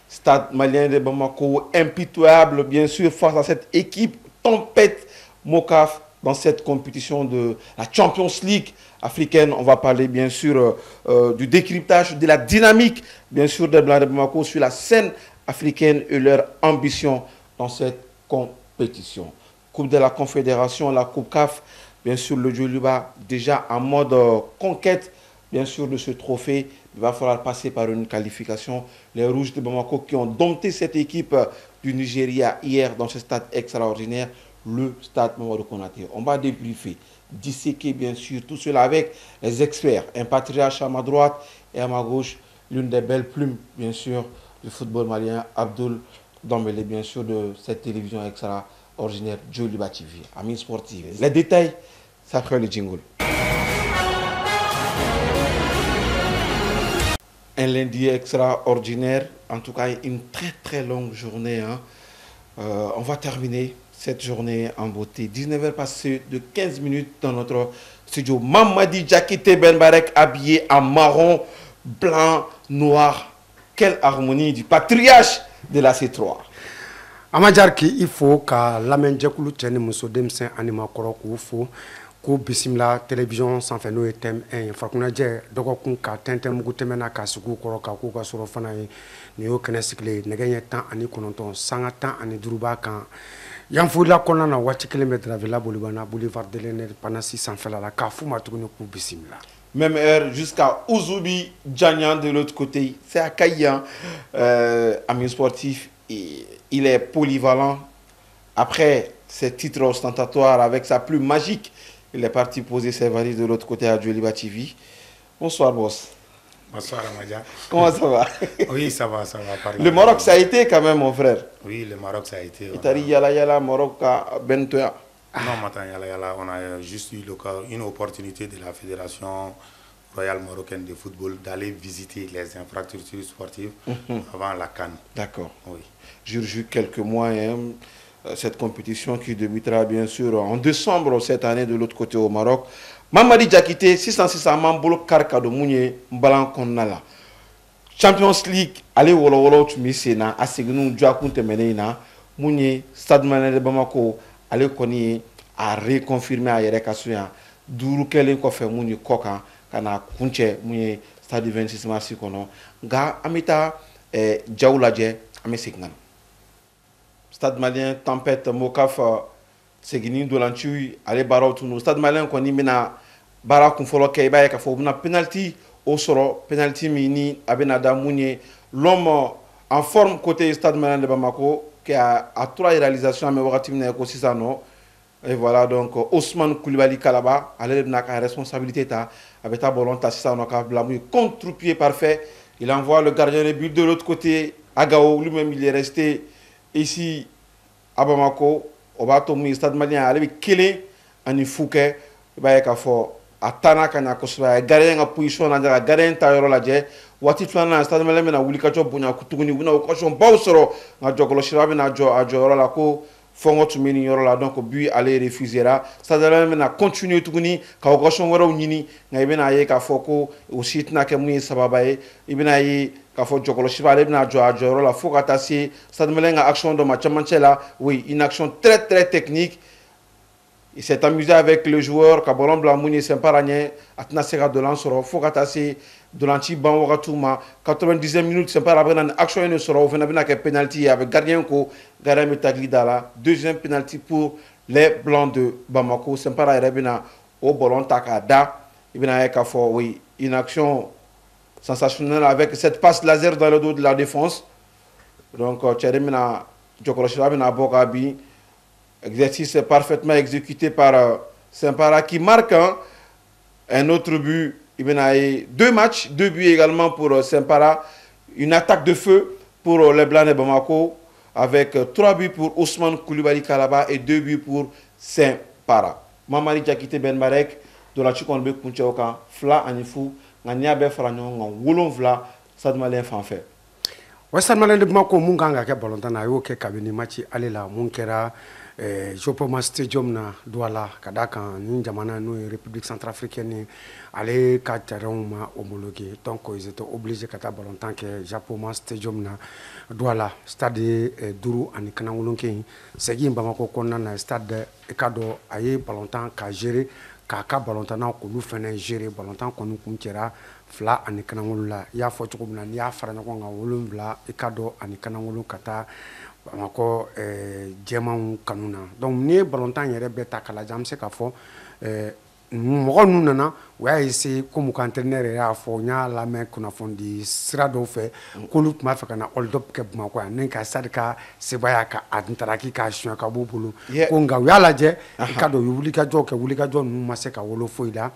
Stade malien de Bamako, impitoyable bien sûr face à cette équipe tempête Mokaf dans cette compétition de la Champions League africaine. On va parler bien sûr du décryptage, de la dynamique bien sûr des Blancs de Bamako sur la scène africaine et leur ambition dans cette compétition. Coupe de la Confédération, la Coupe CAF, bien sûr le Djoliba déjà en mode conquête bien sûr de ce trophée. Il va falloir passer par une qualification. Les Rouges de Bamako qui ont dompté cette équipe du Nigeria hier dans ce stade extraordinaire, le stade Mamadou Konaté. On va débriefer, disséquer bien sûr tout cela avec les experts. Un patriarche à ma droite et à ma gauche, l'une des belles plumes bien sûr du football malien, Abdoul Dombele bien sûr de cette télévision extraordinaire Djoliba TV. Amis sportifs. Les détails, ça crée le jingle. Un lundi extraordinaire, en tout cas une très longue journée. Hein. On va terminer cette journée en beauté. 19h passées de 15 minutes dans notre studio. Mamadi Diakité Benbarek habillé en marron, blanc, noir. Quelle harmonie du patriarche de la C3. Amadjarki, il faut que l'amène Djakulu Tchène Mousso Demsen Anima Korok ou faux. Ko bisimila télévision sanfɛ n'o ye thème 1 farikundajɛ dɔgɔkun ka tɛntɛn mugu tɛmɛna ka sigi u kɔrɔ ka k'u ka sɔrɔ fana ye nin y'o kɛnɛ sigilen nɛgɛ ɲɛ 19 sanga 15 b'a kan yanfurula kɔnɔna na waati kelen bɛ Dravela Bolibana boulevard de l'Indépendance sanfɛla la k'a f'u ma tuguni k'u bisimila. Même heure jusqu'à Ouzubi Djanian de l'autre côté. C'est à Kayan, ami sportif. Il est polyvalent. Après ses titres ostentatoires avec sa plume magique, il est parti poser ses valises de l'autre côté à Djoliba TV. Bonsoir, boss. Bonsoir, Amadia. Comment ça va? Oui, ça va. Le Maroc, ça a été quand même, mon frère. Oui, le Maroc, ça a été. Itari Yala, Maroc, Bentoya. Non, maintenant, Yala, on a juste eu une opportunité de la Fédération royale marocaine de football d'aller visiter les infrastructures sportives avant la CAN. D'accord. Oui. J'ai quelques mois. Hein, cette compétition qui débutera bien sûr en décembre cette année de l'autre côté au Maroc. Mamadi Diakité, 606 Mambolo Karkado Mounié, Mbalan Konnala. Champions League, allez wolo tu misena, Asegnou Djakounte Menena, Mounié, Stade Malien de Bamako, allez Koni, a reconfirmé à Yerekasuya, Dourou Kelen Kofe Mouni Koka, Kana Kunche, Mounié, Stade 26 Marsi Kono, Ga Amita, Djaouladje, Ameseknan. Stade malien, tempête, Mokaf, Segini, Dolanchu, allez Barotuno. Stade malien, qu'on y mena Barakounfolo, Kaiba, Kafo, penalty, au soro, penalty mini, Abenada Mounié. L'homme en forme côté Stade malien de Bamako, qui a 3 réalisations à Mevoratimne Ekosisano. Et voilà donc Ousmane Koulibaly Kalaba, à l'aide de la responsabilité, avec ta volonté, contre-pied parfait. Il envoie le gardien de but de l'autre côté, Agao, lui-même il est resté ici à Bamako, au bateau du Stade malien, avec Kélé, en Fouquet, il y a Atana kana kosba gardien a position na gardien tayoro la je wati flana Stade malien na wulika job bunya kutuguni buna occasion bawsoro na jogolo shirabe na jo ajoro la ko fongo tumini yoro la donc but aller refusera Stade malien na continuer tuguni ka occasion woro nyini na ibena ye ka foko aussi tna ke mu sababaye ibena ye ka fo jogolo shirabe na jo ajoro la foko atasi Stade malien a action de match manchela oui une action très technique. Il s'est amusé avec le joueur Kabolon Blamouni Semparagné, Atnasera de Lansoro, Fogatasi, de l'anti Banwakatouma, 90e minute, Semparabrenan, action ne sera au Venabina que penalty avec gardien ko, gardien Metaglidala, deuxième penalty pour les Blancs de Bamako, Semparabina au ballon Takada, Ibina Ekafo, oui, une action sensationnelle avec cette passe laser dans le dos de la défense. Donc, Tchademina, Djokoloshabina Bogabi. Exercice parfaitement exécuté par Sempara qui marque un autre but. Il y a 2 matchs, 2 buts également pour Sempara. Une attaque de feu pour les Blancs de Bamako avec 3 buts pour Ousmane Koulibaly Kalaba et 2 buts pour Sempara. Mamadi Diakité Benbarek de la Chukonbe Kuncheoka, Fla Anifou, Nanya Befranyon, Wolon Vla, Stade Malien Fanfait. wa Stade de Bamako mun kan ka kɛ balontan na a y'o kɛ kabini match ale la mun kɛra Jopoma Stadium na Douala ka da kan ni jamana n'o ye République centrafricaine ale ka terrain ma homologué donc ils étaient obligés ka taa balontan kɛ Jopoma Stadium na Douala stade Duru ani Kanangolonke segi Bamako kɔnɔna na stade ka dɔ a ye balontan ka gérer k'a ka balontan k'olu fɛnɛ gérer balontan kɔni kun cɛra 2 ani Kanangolo la i y'a fɔ cogo min na n'i y'a fara ɲɔgɔn kan 7 i ka dɔ ani Kanangolo ka taa Bamako jɛmanw kanu na donc n'i ye balontan yɛrɛ bɛɛ ta k'a lajɛ an bɛ se k'a fɔ mɔgɔ ninnu nana u y'a essayer comme ka entraîneur yɛrɛ y'a fɔ n y'a lamɛn kunnafoni sira dɔw fɛ k'olu tun b'a fɛ ka na hold up kɛ Bamako yan ni ka stade ka sebaaya ka a ntaraki k'a suɲɛ ka b'u bolo ko nka u y'a lajɛ i ka dɔn u ye wulikajɔw kɛ wulikajɔ ninnu ma se ka wolo foyi la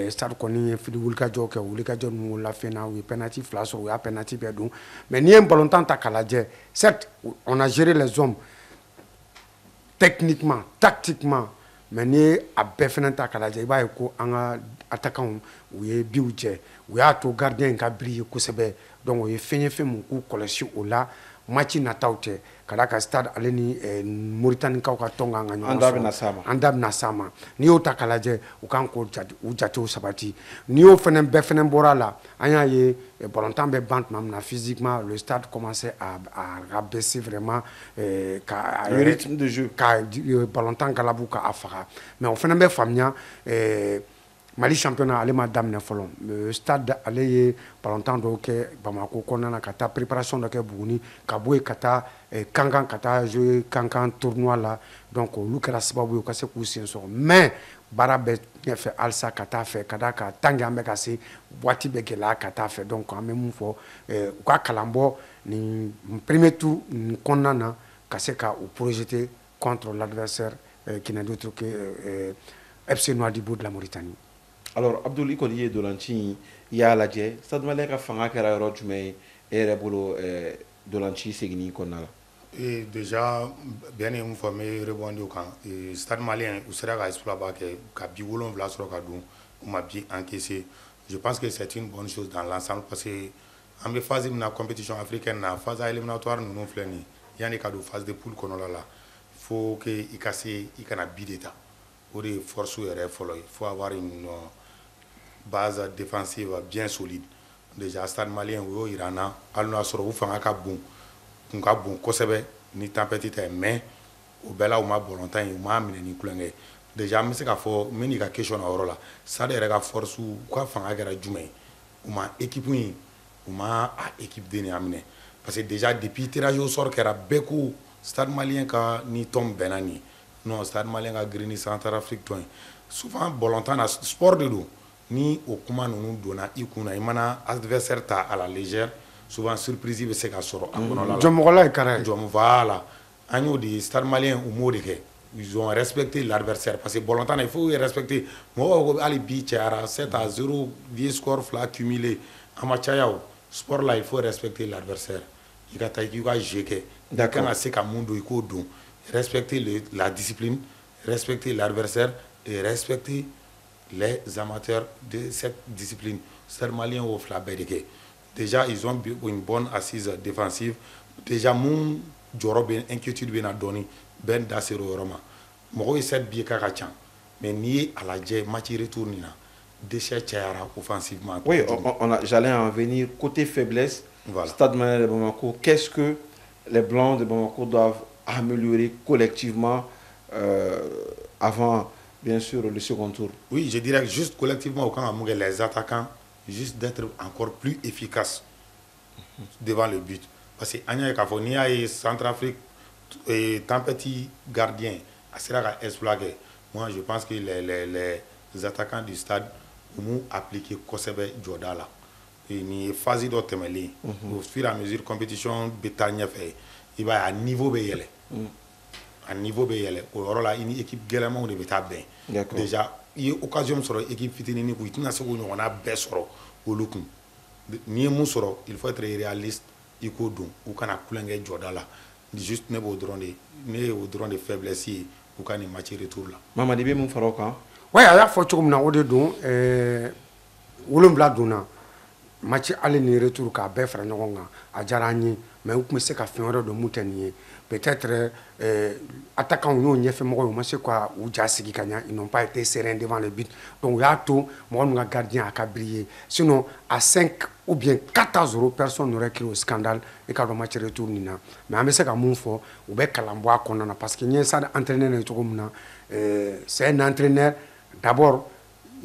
stade kɔni ye fili wulikajɔw kɛ wulikajɔ ninnu wolola fɛn na u ye penalty 2 sɔrɔ u y'a penalty bɛɛ dun mais n'i ye ballontan ta k'a lajɛ certes on a géré les hommes techniquement tactiquement mais n'i ye a bɛɛ fɛnɛ ta k'a lajɛ i b'a ye ko an ka attaquants u ye biw jɛ u y'a to gardien in ka biri ye kosɛbɛ donc o ye fɛn ye fɛn mun k'u kɔlɔsi o la match nataw tɛ ka da ka stade ale ni Mauritanienkaw ka tɔn kan ka ɲɔgɔn sɔrɔ an da bɛna s'a ma n'i y'o ta k'a lajɛ u kan k'o jatew sabati n'i y'o fɛnɛ bɛɛ fɛnɛ bɔra la an y'a ye balontan bɛ ban tuma min na physiquement le stade commençait à baisser vraiment ka le rythme de jeu ka balontan galabu ka a faga mais o fɛnɛ bɛ faamuya Mali championnat ale ma daminɛ fɔlɔ le stade ale ye balontan dɔw kɛ Bamako kɔnɔna na ka taa préparation dɔ kɛ Buguni ka bɔ yen ka taa Kankan ka taa jouer Kankan tournoi la donc olu kɛra sababu ye u ka se k'u sen sɔrɔ mais baara bɛ ɲɛfɛ halisa ka taa fɛ ka da ka tant que an bɛ ka se waati bɛ gɛlɛya ka taa fɛ donc an bɛ mun fɔ u ka kalan bɔ nin premier tour nin kɔnɔna na ka se ka u projeter contre l'adversaire qui n'est d'autre que FC Nouadhibou de la Mauritanie. Alors Abdoul i kɔni ye dolanci i y'a lajɛ Stade Malien ka fanga kɛra yɔrɔ jumɛn ye e yɛrɛ bolo dolanci seginni kɔnɔna la déjà bien ye mun fɔ n bɛ rebondir o kan Stade Malien u sera ka exploit ba kɛ ka bi 7 sɔrɔ ka dun u ma bi encaissé je pense que c'est une bonne chose dans l'ensemble parce que an bɛ phase min na compétition africaine na phase éliminatoire ninnu filɛ nin yanni ka don phase de poule kɔnɔna la faut que i ka se i kana bi de ta o de ye force yɛrɛ fɔlɔ ye faut avoir une base défensive bien solide déjà Stade Malien u y'o yira an na hali n'o y'a sɔrɔ u fanga ka bon kun ka bon kosɛbɛ ni tempête tɛ mais o bɛɛ la u ma balontan ye u m'a minɛ ni kulonkɛ déjà an bɛ se k'a fɔ n bɛ n'i ka question na o yɔrɔ la Stade yɛrɛ ka force u ka fanga kɛra jumɛn ye u ma équipe in u ma a équipe de nin minɛ parce que déjà depuis tirage au sort kɛra bɛɛ ko Stade Malien ka ni tɔn bɛnna nin non Stade Malien ka girin ni Centrafrique tɔn ye souvent balontan na sport de don ni o kuma ninnu donna i kun na i mana adversaire ta à la légère souvent surprise bɛ se ka sɔrɔ a kɔnɔna la jɔnmɔgɔla ye kara ye voilà an y'o de Stade Malien u m'o de kɛ ils ont respecté l'adversaire parce que balontan na il faut respecter mɔgɔw ko hali bi cayara 7-0 vieux score 2 cumulé a ma caya o sport la il faut respecter l'adversaire i ka taa i ka jeu kɛ i kan ka se ka mun don i k'o don respecter la discipline respecter l'adversaire et respecter les amateurs de cette discipline. Stade Malien au Flaberike. Déjà, ils ont une bonne assise défensive. Déjà, mon jorob inquiétude bien donné ben dasero roma. Moi, cette bien kachan. Mais ni à la jet match retour nina. Déchet tchara offensivement. Oui, j'allais en venir côté faiblesse. Voilà. Stade Malien de Bamako. Qu'est-ce que les Blancs de Bamako doivent améliorer collectivement avant bien sûr le second tour? Oui, je dirais que juste collectivement, quand on les attaquants, juste d'être encore plus efficaces devant le but. Parce que Anya Kafonia et Centrafrique et tant petit gardien, à cela exploité. Moi, je pense que les attaquants du stade ont appliqué Kosebe Jodala. Et ni phase d'autres au fur et à mesure compétition bétania fait, il va à niveau béyele. À niveau BL, au là, une équipe galamment de bêta bien. Déjà, il y a occasion sur l'équipe fitini qui n'a pas on a baissé au look. Ni moussoro, il faut être réaliste. Il faut donc, ou qu'on a coulé Jordala. Juste ne au drone de faiblesse ou qu'on ait match retour là. Maman dit bien mon faroka. Ouais, à la fois tu comme na ode don, Wolum Bladuna. match aller ni retour ka bɛɛ fara ɲɔgɔn kan a diyara an ye mais u tun bɛ se ka fɛn wɛrɛ dɔ mun tɛ nin ye peut-être attaquant y'o ɲɛfɛmɔgɔw u ma se ka u ja sigi ka ɲa ils n'ont pas été sereins devant le but donc u y'a to mɔgɔ min ka gardien a ka briller sinon à 5 ou bien 14-0 personne n'aurait crié au scandale et ka dɔn match retour nin na mais an bɛ se ka mun fɔ u bɛ kalan bɔ a kɔnɔna na parce que n ye Stade entraîneur ye cogo min na c'est un entraîneur d'abord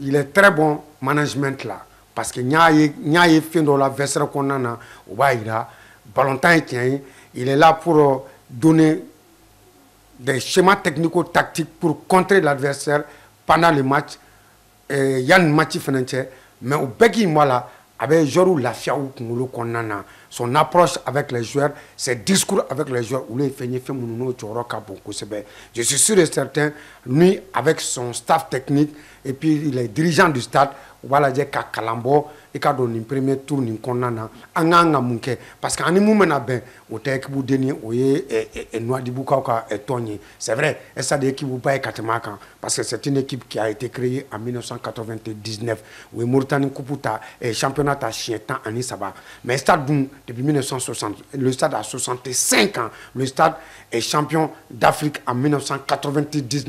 il est très bon management là parce que n y'a ye fɛn dɔ la vestiaire kɔnɔna na o b'a yira ballontan ye tiɲɛ ye il est là pour donner des schémas technico-tactiques pour contrer l'adversaire pendant le match. Il y a un match mais au Béki Mwala, avec Jorou Lafiaou Kungolo Konana, son approche avec les joueurs, ses discours avec les joueurs, je suis sûr et certain, lui, avec son staff technique et puis les dirigeants du stade, voilà dire qu'à Kalambo et qu'à donner un premier tour ni konana anga munke parce qu'en ni moumena ben au tek bu deni oye et noa di bukauka et tony c'est vrai et ça d'équipe ou pas katemaka parce que c'est une équipe qui a été créée en 1999 où Mauritanie Kuputa et championnat à Chietan en Saba mais stade depuis 1960 le stade a 65 ans le stade est champion d'Afrique en 1990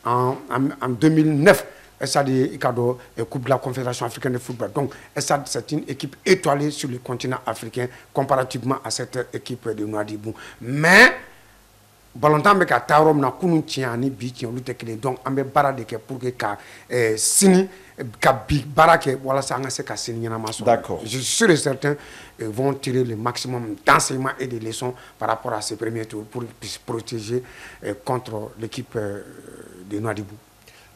en 2009 SAD Ikado Coupe de la Confédération africaine de football. Donc, SAD, c'est une équipe étoilée sur le continent africain comparativement à cette équipe de Nouadhibou. Mais, Balantan Beka Tarom na kunu tiani bi tian lute kele donc ambe bara de ke pour que ka sini ka bi bara ke wala sa ngase ka sini na maso. D'accord. Je suis sûr et certain vont tirer le maximum d'enseignements et de leçons par rapport à ce premier tour pour se protéger contre l'équipe de Nouadhibou.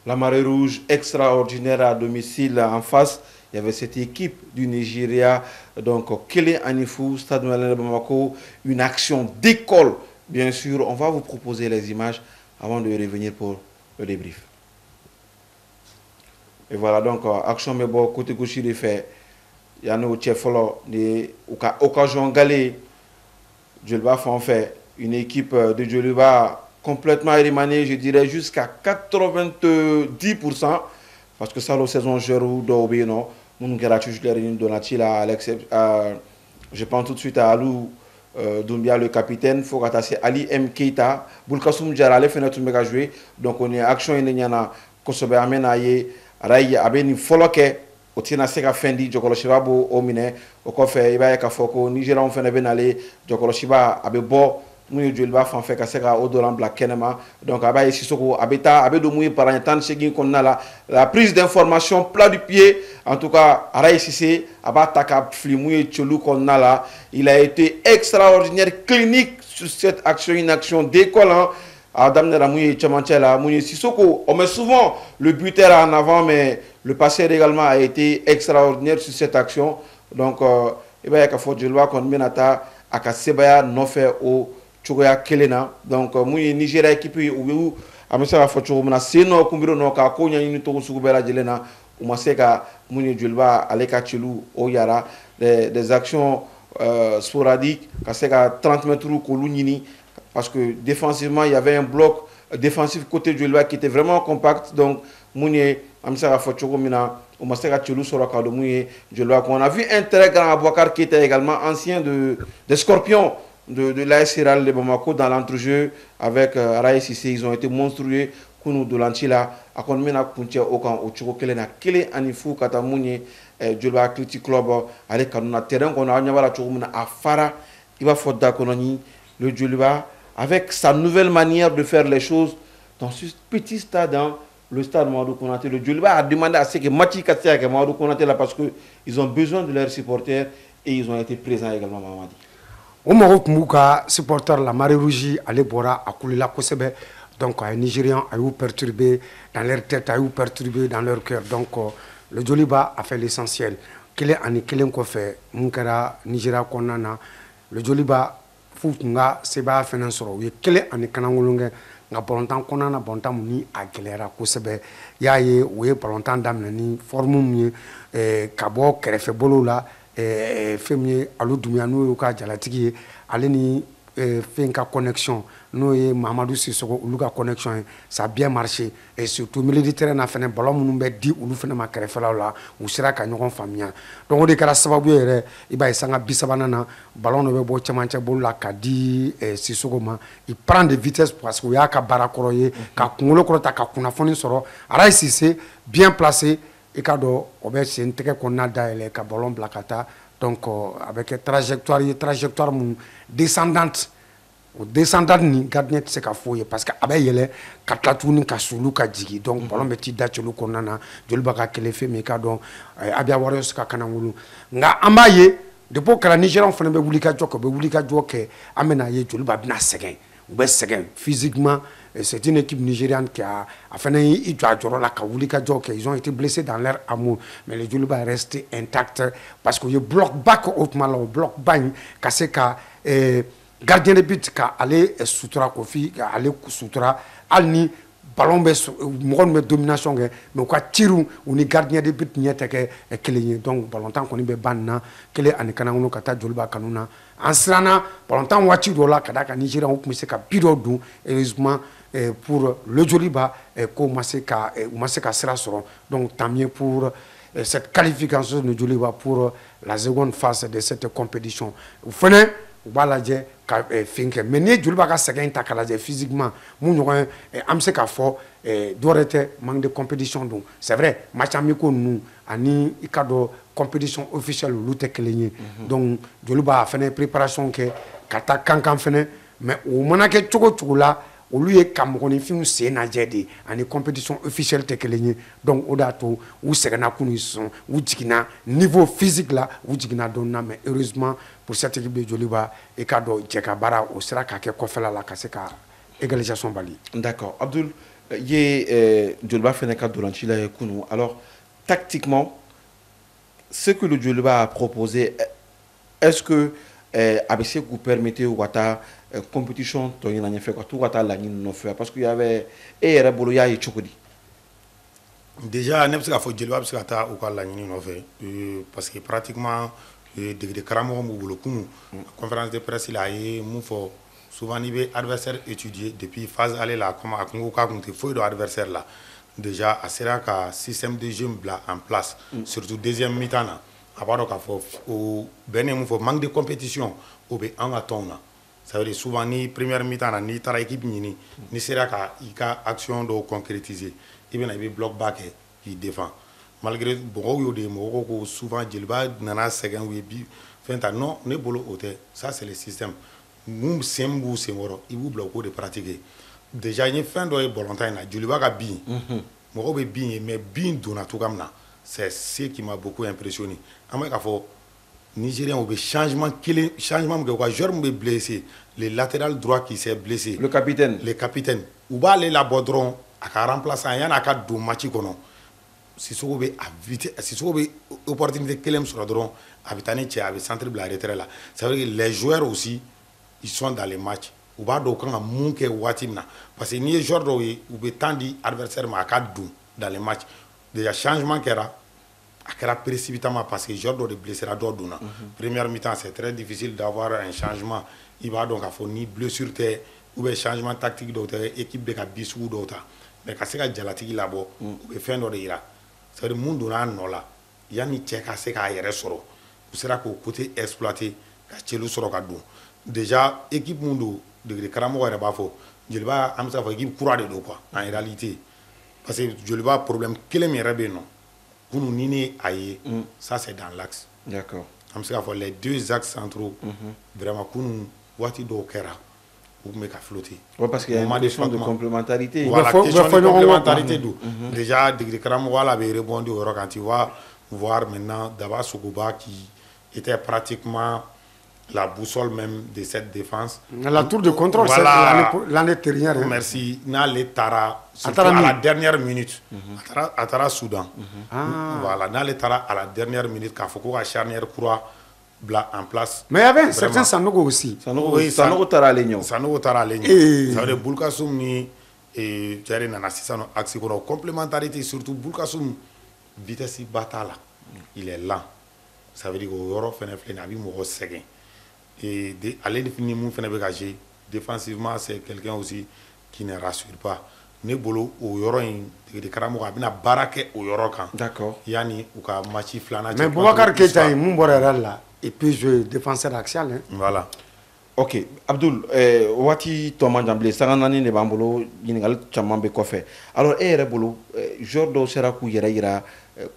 La Marée Rouge extraordinaire à domicile en face. Il y avait cette équipe du Nigeria, donc Kele Anifou, Stade Malien de Bamako, une action d'école. Bien sûr, on va vous proposer les images avant de revenir pour le débrief. Et voilà donc, action Mebo, côté gauche il est fait. Il y a nos Tchefolo, occasion galée. Djolba font fait une équipe de Djolba complètement élimané, je dirais jusqu'à 90%, parce que ça, la saison Jérou d'Obéno, je pense tout de suite à Alou Doumbia, le capitaine, il faut attacher Ali M. Keita, Boulkassoum Djara, les fenêtres méga jouer, donc on est action et Nyana, Kosobe Amenaye, Ray Abeni Foloke, Otina Seka Fendi, Jokoloshiba, Omine, Okofe, Ibaye Kafoko, Nigeria, on fait un benale, Jokoloshiba, Abebo. Mouye Djolba fan fait kaseka odoran black kenema donc abaye sisoko abeta abedo mouye par un temps chegin konna la prise d'information plat du pied en tout cas Araï Cissé aba taka fli mouye Tcholou konna là il a été extraordinaire clinique sur cette action une action décollant Adam Nera mouye Tchamanchela mouye Sissoko on met souvent le buteur en avant mais le passeur également a été extraordinaire sur cette action donc ibaye ka fo Djolba kon menata akasebaya no fait au Chogoya Kelena, donc mouy Nigeria équipe ou amesa la photo mona seno kumbiro no ka ko nyani to sugubera jelena ou maseka mouy Djolba aleka chelu o yara des actions sporadiques kaseka 30 mètres ko lunyini parce que défensivement il y avait un bloc défensif côté Djolba qui était vraiment compact donc mouy amesa la photo mona ou maseka chelu sura ka do mouy Djolba qu'on a vu un très grand Abouakar qui était également ancien des Scorpions de l'AS Siral de Bamako dans l'entrejeu avec Araï Cissé, ils ont été monstrueux. Kounou de l'Antila, à Konmena Kuntia Okan, Ochoko Kelena, Kele Anifou, Katamouni, Djolba Athletic Club, avec Kanuna Terrain, qu'on a Nyawala Choumuna à Fara, il va Foda Kononi, le Djolba, avec sa nouvelle manière de faire les choses dans ce petit stade, hein, le stade Mamadou Konaté. Le Djolba a demandé à ce que Mati Katia et Mamadou Konaté là parce qu'ils ont besoin de leurs supporters et ils ont été présents également, Mamadi. Au Maroc, Mouka, supporter la Marée Rouge, allez Bora, à Koulila Kosebe. Donc, les Nigérians ont eu perturbé dans leur tête, ont eu perturbé dans leur cœur. Donc, le Djoliba a fait l'essentiel. Quel est un fait Moukara, Nigeria, Konana, le Djoliba, Foutunga, Seba, Fenansoro. Quel est un Kanangolunga, n'a pas longtemps Konana, Bontam, ni à Gelera, Kosebe. Yaye, oui, pas longtemps d'Amnani, Formum, Kabo, Kerefebolo là. Fémier Alou Doumianou Yoka Jalatiki Aleni fait une connexion nous et Mamadou Sissoko olu ka connexion ça a bien marché et surtout militaire na fene ballon munun be di olu fene ma kɛrɛfɛlaw la u sera ka ɲɔgɔn faamuya donc o de kɛra sababu yɛrɛ i b'a ye sanga 30 na ballon dɔ bɛ bɔ cɛmancɛ bolo la ka di Sissoko ma il prend de vitesse parce que o y'a ka baara kɔrɔ ye ka kunkolo kɔrɔta ka kunnafoni sɔrɔ Araye Cissé bien placé i ka dɔn o bɛ sen tɛgɛ kɔnɔna dayɛlɛ ka ballon bila ka taa donc avec trajectoire mun descendante o descendante ni gardien tɛ se ka fɔ ye parce que a bɛ yɛlɛ ka tila tuguni ka sulu ka jigin donc ballon bɛ t'i da celu kɔnɔna na joli b'a ka kɛlɛ fɛ min i ka dɔn Abia Warriors ka kana wolo nka an b'a ye depuis o kɛra Nigériens fana bɛ wuli ka jɔ kɛ u bɛ wuli ka jɔ kɛ an bɛna ye joli b'a bɛna sɛgɛn u bɛ sɛgɛn physiquement c'est une équipe nigériane qui a fana i jɔ a jɔyɔrɔ la ka wuli ka jɔ kɛ ils ont été blessés dans leur amour mais le joli b'a resté intact parce que u ye bloc bas kɛ o tuma la o bloc bas in ka se ka gardien de but ka ale sutura kofi ka ale sutura hali ni ballon bɛ mɔgɔ min bɛ domination kɛ mais u ka tiriw u ni gardien de but ɲɛ tɛ kɛ kelen ye donc ballontan kɔni bɛ ban nin na kelen ani kanangolo ka taa joliba kanu na an siranna ballontan waati dɔ la ka d'a kan Nigériens u tun bɛ se ka bi dɔ dun heureusement pour le joliba k'u ma se ka sira sɔrɔ donc tant mieux pour cette qualification de joliba pour la seconde phase de cette compétition u fana u b'a lajɛ ka fin kɛ mais n'i ye joliba ka sɛgɛn ta k'a lajɛ physiquement mun ɲɔgɔn an bɛ se k'a fɔ dɔwɛrɛ tɛ manque de compétition don c'est vrai match amicaux ninnu ani i ka dɔn compétition officielle olu tɛ kelen ye donc joliba a fana préparation kɛ ka taa kankan fana mais o mana kɛ cogo cogo la olu ye ka mɔgɔninfinw sen lajɛ de ani compétition officielle tɛ kelen ye donc o de y'a to u sɛgɛnna kunu sɔn u jiginna niveau physique la u jiginna dɔɔnin na mais heureusement pour cette équipe de joliba i ka dɔn jɛ ka baara o sera ka kɛ kɔfɛla la ka se ka égalisation bali. D'accord. Abdul ye joliba fana ka dolanci la ye kunu alors tactiquement ce que le joliba a proposé est-ce que a bɛ se k'u permettre u ka taa compétition tɔ ɲina ɲɛfɛ ka t'u ka taa laɲini nɔfɛ parce que y avait e yɛrɛ bolo y'a ye cogo di. Déjà ne bɛ se k'a fɔ jeliba bɛ se ka taa u ka laɲini nɔfɛ parce que pratiquement degede karamɔgɔ m'u bolo kunu conférence de presse la a ye mun fɔ souvent n'i bɛ adversaire étudier depuis phase aller la comme a kun ko k'a kun tɛ foyi dɔn adversaire la déjà a sera ka système de jeu bila en place surtout deuxième mi-temps na a b'a dɔn k'a fɔ o bɛnnen mun fɔ manque de compétition o bɛ an ka tɔnw na ça veut dire souvent ni première mi-temps na n'i taara équipe ɲini n'i sera ka i ka action dɔw concrétiser i bɛna i bɛ bloc bas kɛ k'i défend malgré mɔgɔw y'o de ye mɔgɔw ko souvent jeliba nana sɛgɛn u ye bi fɛn ta non ne bolo o tɛ ça c'est le système mun sen b'u senkɔrɔ i b'u bila u k'o de pratiquer déjà n ye fɛn dɔ ye ballontan in na joliba ka bin mɔgɔw bɛ bin ye mais bin donna cogoya min na c'est ce qui m'a beaucoup impressionné an bɛ k'a fɔ Nigériens au changement changement que quoi joueur m'est blessé le latéral droit qui s'est blessé le capitaine ou ba aller la bodron à 40 remplaçant y en a 4 do match kono Sissoko be a vite Sissoko be opportunité kelem sur la dron habitani tché avec centre de la retrait là ça veut dire les joueurs aussi ils sont dans les matchs ou ba do kan mun ke watimna parce que ni joueur do ou be tandi adversaire ma 4 do dans les matchs déjà changement kera a kɛra précipitamment parce que joueur dɔ de blessera dɔ donna première mi-temps c'est très difficile d'avoir un changement i b'a dɔn k'a fɔ ni blessure tɛ ou bien changement tactique dɔw tɛ équipe bɛ ka bi sugu dɔw ta mais ka se ka jalatigi labɔ u bɛ fɛn dɔ de yira c'est à dire mun donna a nɔ la yanni cɛ ka se k'a yɛrɛ sɔrɔ u sera k'o côté exploiter ka celu sɔrɔ ka don déjà équipe mun don degere karamɔgɔ yɛrɛ b'a fɔ jeliba an bɛ se k'a fɔ équipe kura de don quoi en réalité parce que joliba problème kelen min yɛrɛ bɛ yen nɔ kunu ni ne a ye ça c'est dans l'axe d'accord an bɛ se k'a fɔ les deux axes centraux vraiment kunu waati dɔw kɛra u tun bɛ ka flotter parce qu'il y a une question de complémentarité voilà question de complémentarité don déjà degere karamɔgɔ ala bɛ rebondir o yɔrɔ kan tu vas voir maintenant Daba Sogoba qui était pratiquement la boussole même de cette défense. La tour de contrôle, voilà. c'est l'année dernière. Merci. N'allez Tara, surtout à la dernière minute. À Tara Soudan. Voilà. N'allez Tara à la dernière minute, quand Foucault a charnière croix en place. Mais il y avait un certain Sanogo aussi. Sanogo Tara Legno. Sanogo Tara Legno. Ça veut dire Boulkassoum ni Thierry Nana Sissano Axikono. Complémentarité, surtout Boulkassoum, vitesse Batala. Il est lent. Ça veut dire que Yoro Fenefle n'a vu Moro Seguin. et aller définir mon fenêtre gagé défensivement c'est quelqu'un aussi qui ne rassure pas ne bolo o yoro de karamo abina barake o yoro kan d'accord yani u ka match flana mais Boubacar Keita mon borera là et puis jouer défenseur axial hein. Voilà. Ok Abdul wati Thomas Jamblé sanganani ne bambolo ɲininkali caman bɛ kɔfɛ alors e yɛrɛ bolo joueur dɔw sera k'u yɛrɛ yira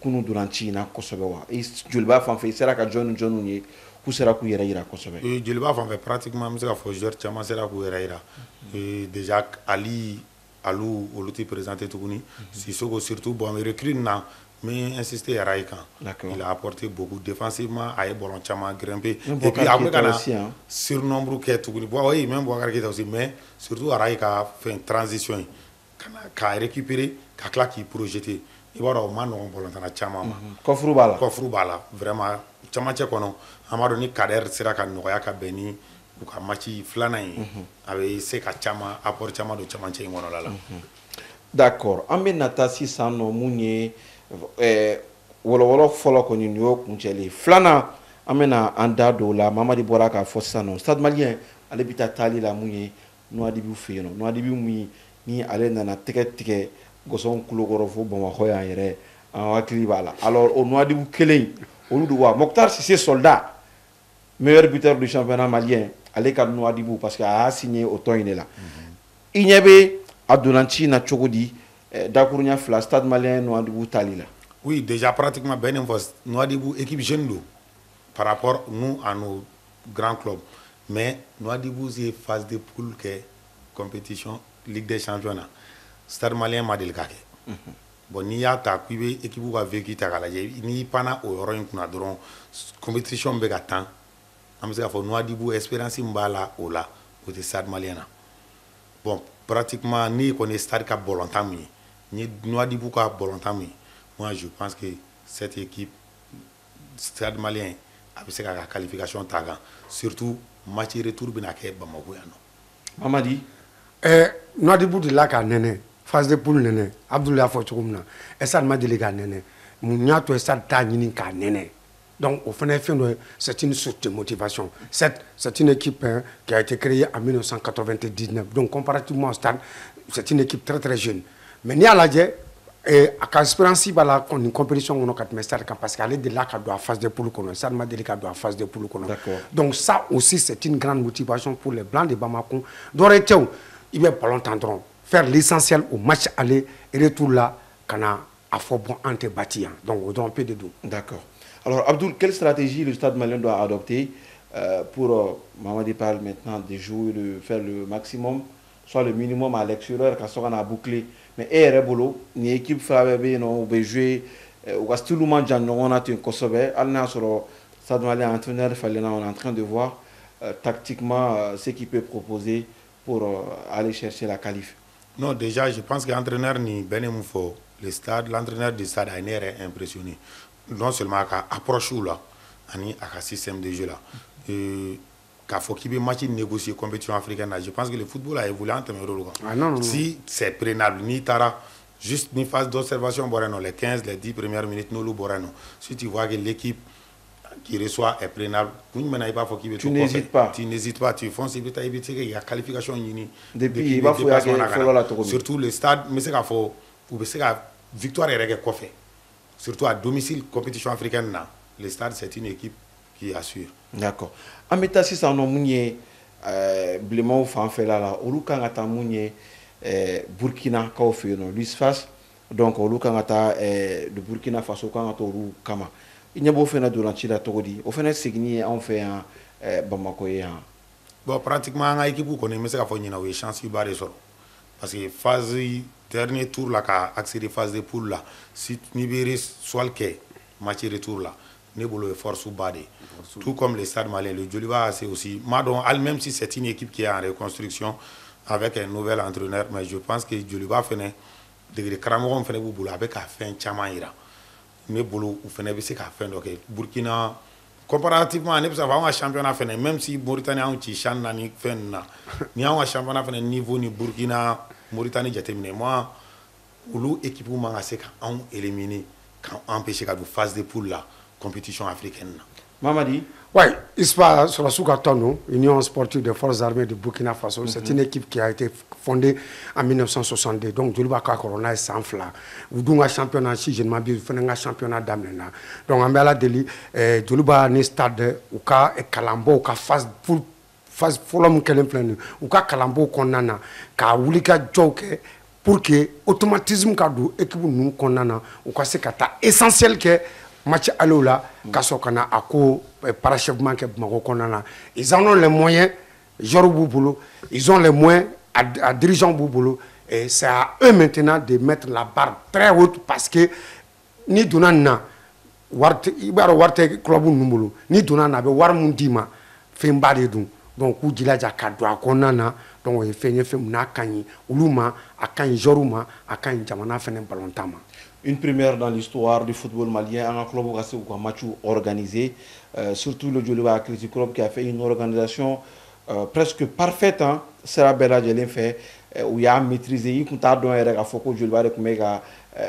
kunu dolanci in na kosɛbɛ wa joliba fan fɛ i sera ka jɔn ni ye k'u sera k'u yɛrɛ yira kosɛbɛ joliba fan fɛ pratiquement an bɛ se ka fɔ joueur caman sera k'u yɛrɛ yira déjà Ali Alou olu tɛ présenté tuguni Sissoko surtout bon mais recrue na mais insister yara i kan il a apporté beaucoup défensivement a ye ballon caman grimpé et puis a bɛ ka na surnombre kɛ tuguni bon oui même Boubacar Keita aussi mais surtout ara i ka fɛn transition ka récupérer ka tila k'i projeter i b'a dɔn o ma nɔgɔn ballon caman ma kɔfuru b'a la vraiment camancɛ kɔnɔ an b'a dɔn ni Kader sera ka nɔgɔya ka bɛn ni u ka match filanan ye a bɛ se ka caman apport caman don camancɛ in kɔnɔla la d'accord an bɛ na taa sisan nɔ mun ye wɔlɔwɔlɔ fɔlɔ kɔni nin y'o kuncɛlen filanan an bɛna an da don o la Mamadi bɔra k'a fɔ sisan nɔ Stade Malien ale bɛ taa taali la mun ye Nouadhibou fɛ yen nɔ Nouadhibou min ni ale nana tɛgɛ tigɛ Gɔsɔn kulokɔrɔ fo Bamakɔ yan yɛrɛ an hakili b'a la alors o Nouadhibou kelen olu de wa Mokhtar Cissé Soldat meilleur buteur du championnat malien ale ka Nouadhibou parce que a y'a signé o tɔn in de la i ɲɛ bɛ a dolanci na cogo di dakuruɲa fila Stade Malien Nouadhibou tali la oui déjà pratiquement ben une fois Nouadhibou équipe jeune do par rapport nous à nos grands clubs mais Nouadhibou c'est phase de poule que compétition Ligue des Champions Stade Malien ma deli ka kɛ bon n'i y'a ta k'i bɛ équipe ka vécu ta k'a lajɛ n'i panna o yɔrɔ in kunna dɔrɔn compétition bɛ ka tan an bɛ se k'a fɔ Nouadhibou espérance min b'a la o la o tɛ Stade Malien na bon pratiquement ni kɔni ye Stade ka bɔlɔntan min ye ni Nouadhibou ka bɔlɔntan min ye moi je pense que cette équipe Stade Malien a bɛ se k'a ka qualification ta kan surtout match retour bɛna kɛ Bamako yan nɔ. Mamadi. Nouadhibou de la k'a nɛnɛ phase de poule nɛnɛ Abdoulaye y'a fɔ cogo min na Stade ma deli k'a nɛnɛ mun y'a to Stade t'a ɲini k'a nɛnɛ donc au fana fin de c'est une source de motivation c'est une équipe qui a été créée en 1999 donc comparativement au Stade c'est une équipe très très jeune mais n'i y'a lajɛ a ka espérance b'a la une compétition kɔnɔ ka tɛmɛ Stade kan parce que ale delila ka don a phase de poule kɔnɔ Stade ma deli ka don a phase de poule kɔnɔ donc ça aussi c'est une grande motivation pour les Blancs de Bamako dɔwɛrɛ tɛ o i bɛ ballon tan dɔrɔn faire l'essentiel au match aller et retour là ka na a fɔ bon an tɛ bati yan donc o dɔrɔn pe de don. D'accord. Alors Abdoul, quelle stratégie le Stade Malien doit adopter pour Mamadi parle maintenant de jouer, de faire le maximum, soit le minimum à l'extérieur, quand on a bouclé. Mais Erebolo, ni équipe Fabé, on va jouer, ou à tout le monde, on a un Kosovo, on sur le Stade Malien entraîneur, on est en train de voir tactiquement ce qu'il peut proposer pour aller chercher la qualif. Non, déjà, je pense que l'entraîneur ni Benemoufo, le stade, l'entraîneur du stade a été impressionné. Non seulement à l'approche là, mais à un système de jeu là. Qu'il faut qu'il y ait match négocié compétition africaine. Je pense que le football a évolué en termes de rôle. Si c'est prénable, ni tara, juste une phase d'observation, les 15, les 10 premières minutes, nous le si tu vois que l'équipe qui reçoit est prénable, tu n'hésites pas. Tu n'hésites pas, tu fonces, il y a qualification. Depuis, il va falloir surtout le stade, mais c'est qu'il faut victoire et fait. Surtout à domicile, compétition africaine, le stade, c'est une équipe qui assure. D'accord. En mettant si ça, on a blément fan fait là, au kan ata mounié Burkina kao fait non, lui face donc au kan ata de Burkina Faso kan ata ru kama. Il n'y a pas fait na durant la togodi. Au fait signé on fait un Bamako ya. Bon pratiquement en équipe qu'on aime ça faut ni na we chance yu bare soro. Parce que phase dernier tour là qu'a accédé phase de poule là si Nibéri soit le quai match retour là nebolo force ou badé tout comme les stades maliens le Joliba c'est aussi madon même si c'est une équipe qui est en reconstruction avec un nouvel entraîneur mais je pense que Joliba fait de Karamogo fait boulot avec a fait un chamaira nebolo ou fait c'est qu'a fait donc Burkina comparativement ne peut avoir un championnat fait même si Mauritanie a un petit champ nani fait ni a un championnat fait niveau ni Burkina Mauritanie j'ai terminé moi ou l'équipement a c'est quand éliminé quand empêché qu'à phase de poule la compétition africaine. Mamadi. Oui, ISPA sur la Soukatono, Union sportive des forces armées de Burkina Faso, c'est une équipe qui a été fondée en 1962. Donc, Djoliba Corona est sans fla. Vous donnez un championnat, si je ne m'abuse, vous faites un championnat d'Amena. Donc, en Bela Deli, Djoliba a un stade où il y a Kalambo, où il y a phase folom kelen plein ou ka Kalambo konana ka wulika joke pour que automatisme ka do équipe nous konana ou ka se kata essentiel que match alola ka sokana ako parachèvement que Bamako konana ils en ont les moyens Joro Boubolo ils ont les moyens à dirigeant Boubolo et c'est à eux maintenant de mettre la barre très haute parce que ni donana warte ibaro warte club numbolo ni donana be war mundima fembade dun donc u jilaja ka do akonana donc e fenye fem na kanyi uluma akanyi joruma akanyi jamana fenen balontama. Une première dans l'histoire du football malien, un club ou un match organisé, surtout le Djoliba Athletic Club qui a fait une organisation presque parfaite. Hein. C'est la belle de fait où il a maîtrisé, il compte à donner à Foko Djoliba un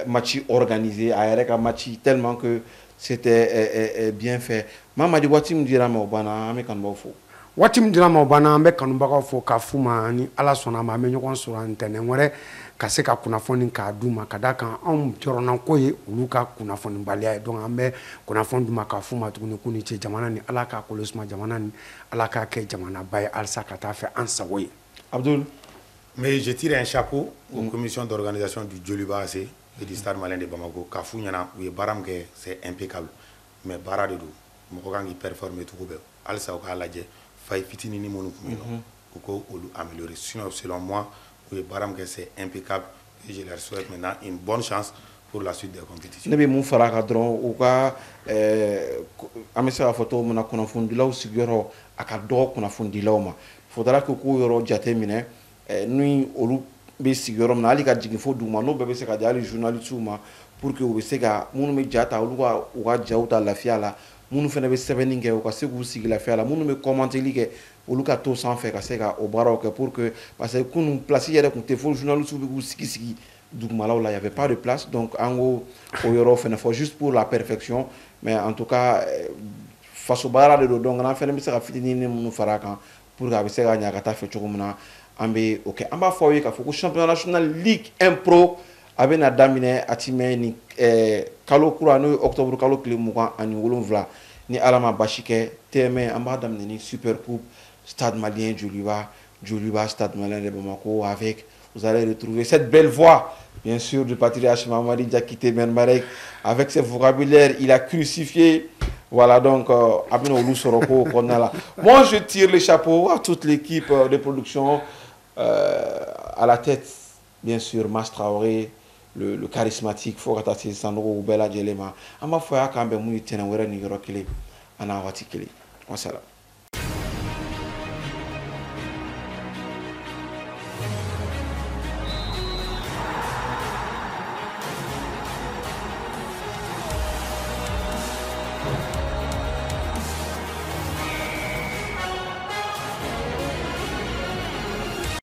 match organisé, un match tellement que c'était bien fait. Maman dit what tu me diras mais bana mais quand bon faux. What me dira mo bana ambe kanumba fo ka fuma ni ala sona ma me nyokon sura ntene ngore ka se ka kunafoni ka duma kadaka on jorona koye uluka kunafoni balia donc ambe kunafoni duma ka fuma tukuni kuni che jamana ni ala ka kolosma jamana ni ala ka ke jamana bay al sakata fait ansawoy. Abdul. Mais je tire un chapeau aux commissions d'organisation du Djoliba AC et du Stade Malien de Bamako. Kafou nyana ou baram que c'est impeccable mais bara de do mo ko gangi performer tout be al sa ko alaje fay fitini ni monu ko olu améliorer sinon selon moi oui baram que c'est impeccable et je leur souhaite maintenant une bonne chance pour la suite des compétitions. Nebe mun fara ka dron ou ka amesa photo mona kono fundila ou sigoro aka do kono fundila ma faudra que ko yoro jate mine nui olu be sigoro na ali ka jigi fo duma no bebe se ka jali journaliste ma pour que o se ka munu me jata olu ka o ka jauta la fiala munu fene be sevening ke o ka se ku sigi la fiala munu me commenter li ke olu ka to sans faire ka se ka o baro ke pour que parce que kunu place yere kun te fo journaliste be ku sigi duguma là il y avait pas de place donc en gros au yoro fene faut juste pour la perfection mais en tout cas face au bara de donc na fene be se ka fitini ni munu faraka pour ka be se ka nya ka ta fe chokumuna ambe OK amba fo wi ka fo championnat national Ligue 1 Pro avec na damine atime ni kalo kura no octobre kalo kile mukan ani wolonvla ni alama bashike teme amba damine ni super coupe stade malien Djoliba stade malien de Bamako avec vous allez retrouver cette belle voix bien sûr du patriarche Mamadi Diakité Ben Marek avec ses vocabulaire il a crucifié voilà donc abino olu soroko konala moi je tire les chapeaux à toute l'équipe de production à la tête bien sûr Mas Traoré le charismatique Fogatati Sandro Bella Djelema ama foya kambe mu tena wera ni yoro kile ana wati kile wasala